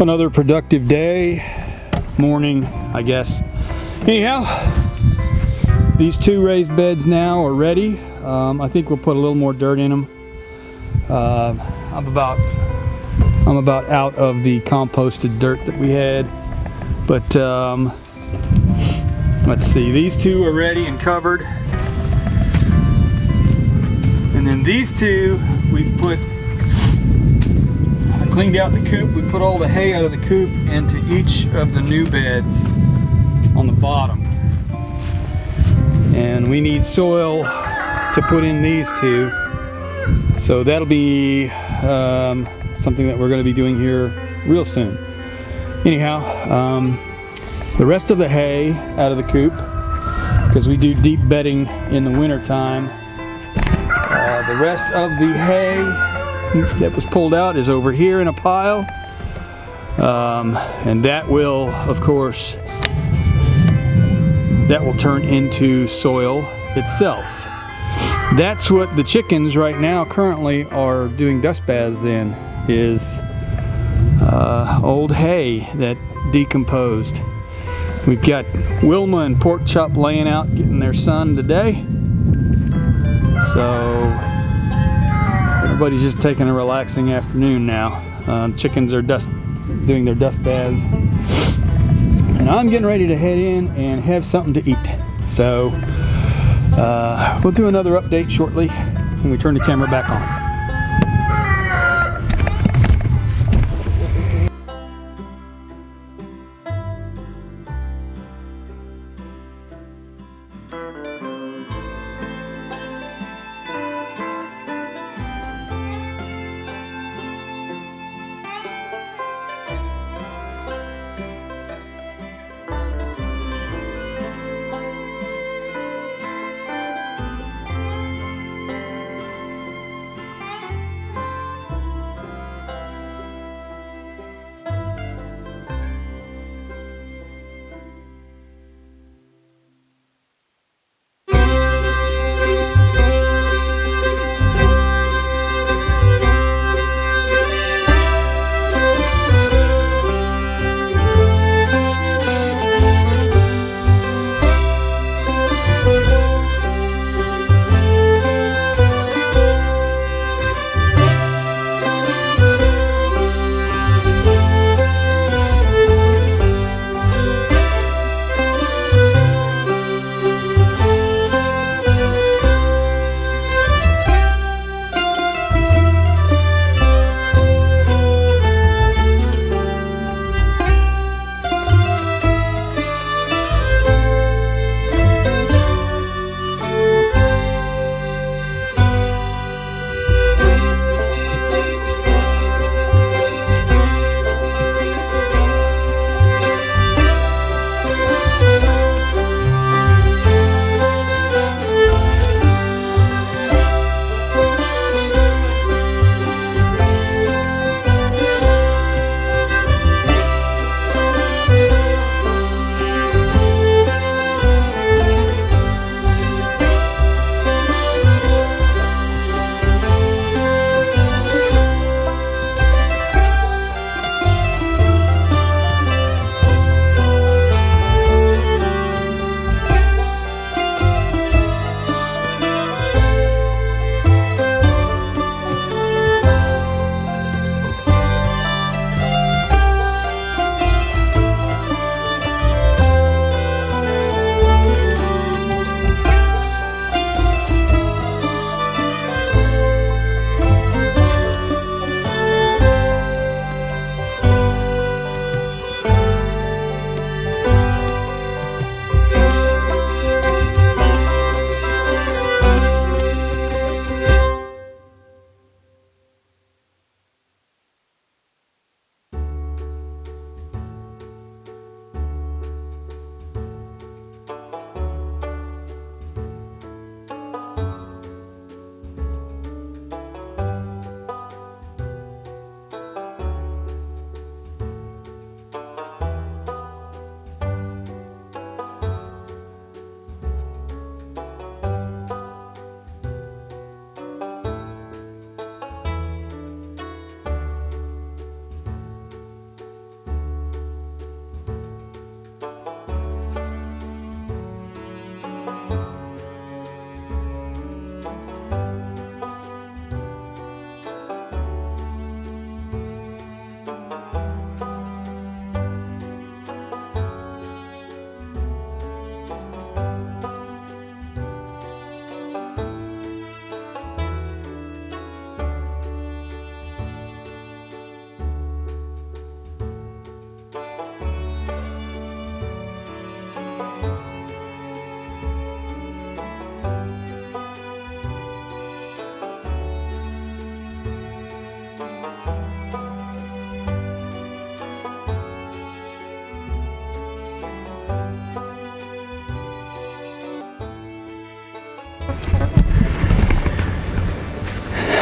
Another productive day, morning, I guess. Anyhow, these two raised beds now are ready. I think we'll put a little more dirt in them. I'm about out of the composted dirt that we had, but let's see. These two are ready and covered, and then these two we've put. Cleaned out the coop. We put all the hay out of the coop into each of the new beds on the bottom. And we need soil to put in these two. So that'll be something that we're going to be doing here real soon. Anyhow, the rest of the hay out of the coop, because we do deep bedding in the winter time. The rest of the hay that was pulled out is over here in a pile, and that will, of course, that will turn into soil itself. That's what the chickens right now currently are doing dust baths in, is old hay that decomposed. We've got Wilma and Pork Chop laying out getting their sun today, so everybody's just taking a relaxing afternoon now. Chickens are doing their dust baths, and I'm getting ready to head in and have something to eat. So we'll do another update shortly when we turn the camera back on.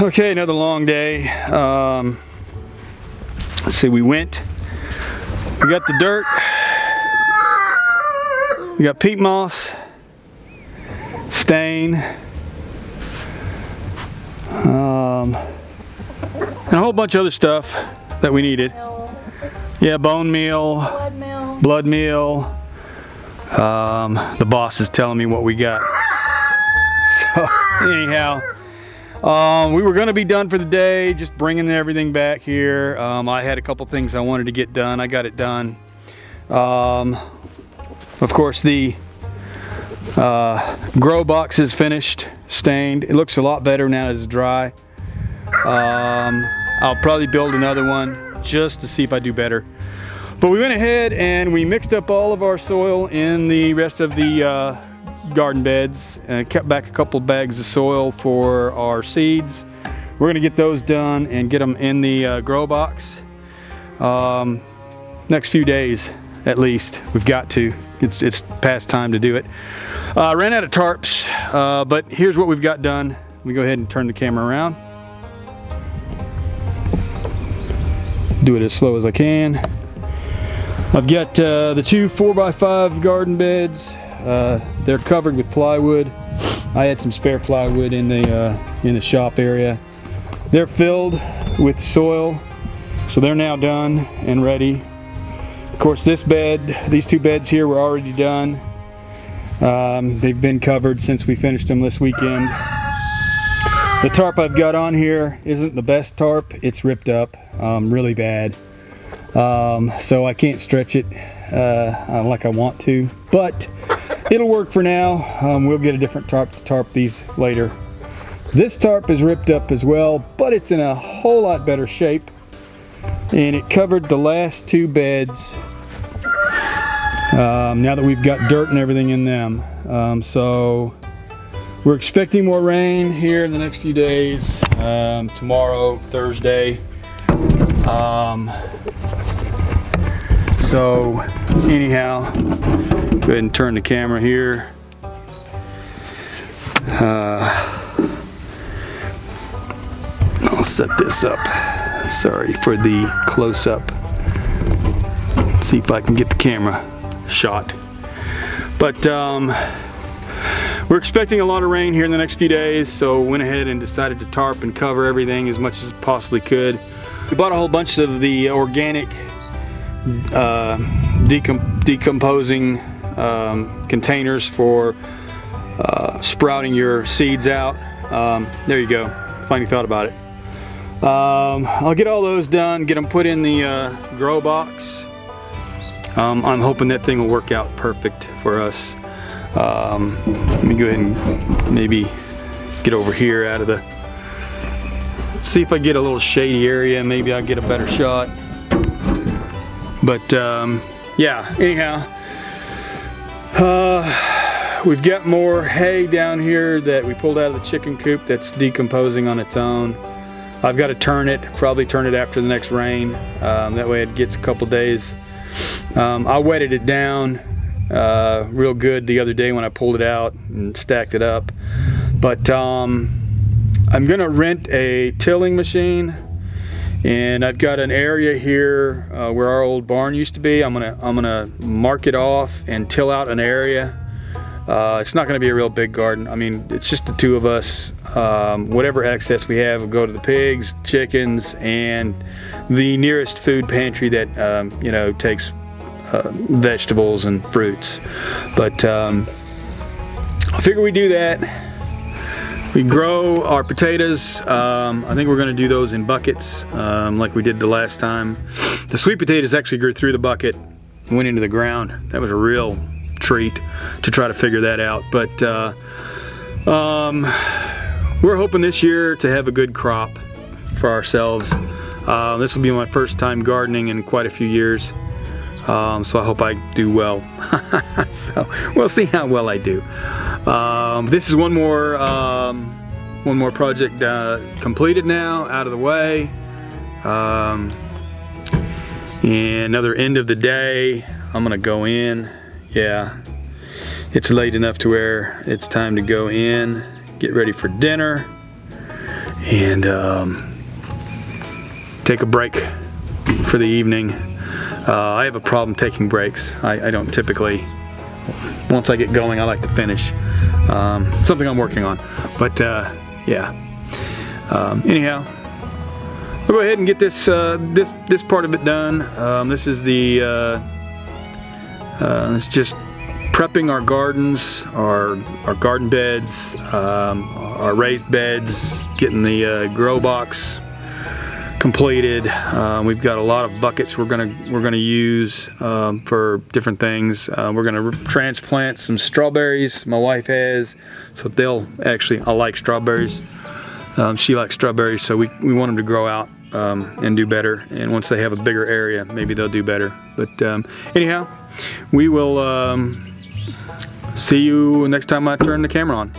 Okay, another long day. Let's see, we got the dirt, we got peat moss, stain, and a whole bunch of other stuff that we needed. Yeah, bone meal, blood meal. The boss is telling me what we got. So anyhow, we were going to be done for the day, just bringing everything back here. I had a couple things I wanted to get done. I got it done. Of course, the grow box is finished, stained. It looks a lot better now that it's dry. I'll probably build another one just to see if I do better. But we went ahead and we mixed up all of our soil in the rest of the garden beds and kept back a couple bags of soil for our seeds. We're gonna get those done and get them in the grow box. Next few days at least. We've got to. It's past time to do it. Ran out of tarps, but here's what we've got done. Let me go ahead and turn the camera around. Do it as slow as I can. I've got the two 4x5 garden beds. They're covered with plywood. I had some spare plywood in the shop area. They're filled with soil, so they're now done and ready. Of course, these two beds here were already done. They've been covered since we finished them this weekend. The tarp I've got on here isn't the best tarp. It's ripped up really bad. So I can't stretch it like I want to, but it'll work for now. We'll get a different tarp to tarp these later. This tarp is ripped up as well, but it's in a whole lot better shape, and it covered the last two beds now that we've got dirt and everything in them. So we're expecting more rain here in the next few days. Tomorrow, Thursday. So anyhow, go ahead and turn the camera here. I'll set this up. Sorry for the close-up. See if I can get the camera shot. But we're expecting a lot of rain here in the next few days, so went ahead and decided to tarp and cover everything as much as possibly could. We bought a whole bunch of the organic decomposing containers for sprouting your seeds out. There you go. Finally thought about it. I'll get all those done, get them put in the grow box. I'm hoping that thing will work out perfect for us. Let me go ahead and maybe get over here out of the, see if I get a little shady area, maybe I'll get a better shot. But yeah, anyhow, we've got more hay down here that we pulled out of the chicken coop that's decomposing on its own. I've got to probably turn it after the next rain. That way it gets a couple days. I wetted it down real good the other day when I pulled it out and stacked it up. But I'm gonna rent a tilling machine, and I've got an area here where our old barn used to be. I'm gonna mark it off and till out an area. It's not gonna be a real big garden. I mean, it's just the two of us. Whatever excess we have will go to the pigs, chickens, and the nearest food pantry that you know, takes vegetables and fruits. But I figure we do that. We grow our potatoes. I think we're gonna do those in buckets like we did the last time. The sweet potatoes actually grew through the bucket and went into the ground. That was a real treat to try to figure that out. But we're hoping this year to have a good crop for ourselves. This will be my first time gardening in quite a few years. So I hope I do well. So we'll see how well I do. This is one more project completed now, out of the way. And another end of the day. I'm gonna go in. Yeah, it's late enough to where it's time to go in, get ready for dinner, and take a break for the evening. I have a problem taking breaks. I don't typically, once I get going, I like to finish. Something I'm working on, but yeah. Anyhow, we'll go ahead and get this this part of it done. This is the it's just prepping our gardens, our garden beds, our raised beds, getting the grow box completed. We've got a lot of buckets we're gonna use for different things. We're gonna transplant some strawberries my wife has, so they'll actually, I like strawberries. She likes strawberries, so we want them to grow out and do better. And once they have a bigger area, maybe they'll do better. But anyhow, we will see you next time I turn the camera on.